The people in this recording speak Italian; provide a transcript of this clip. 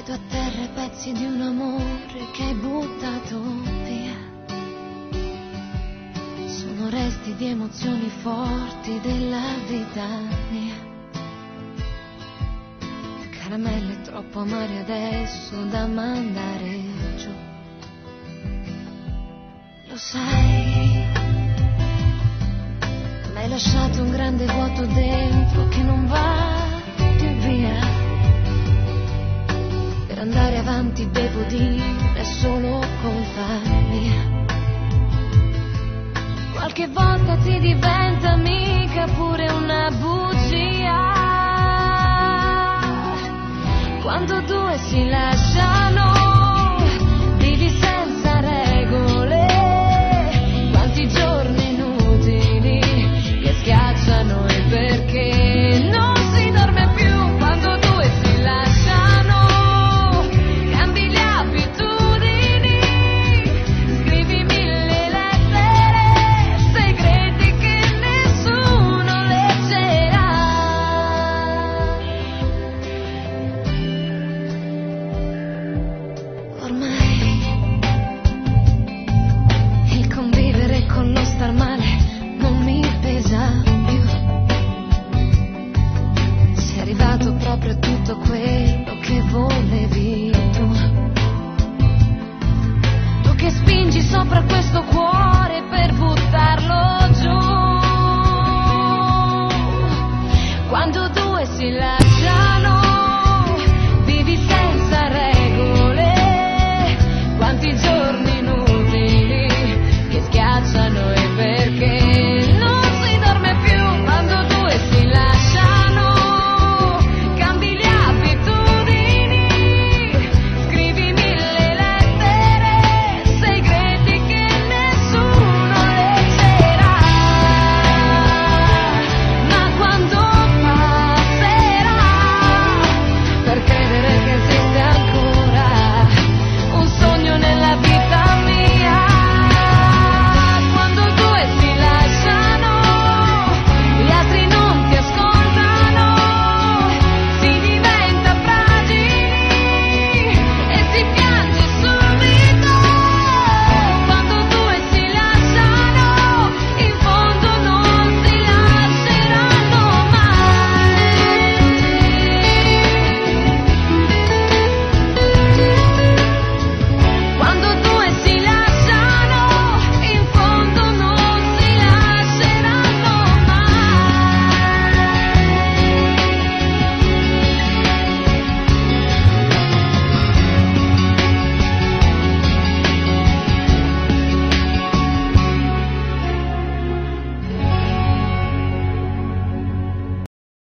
Vedo a terra i pezzi di un amore che hai buttato via. Sono resti di emozioni forti della vita mia. Caramelle troppo amare adesso da mandare giù. Lo sai, mi hai lasciato un grande vuoto dentro che non va più via. Per andare avanti devo dire solo colpa mia. Qualche volta ti diventa amica pure una bugia. Quando due si lasciano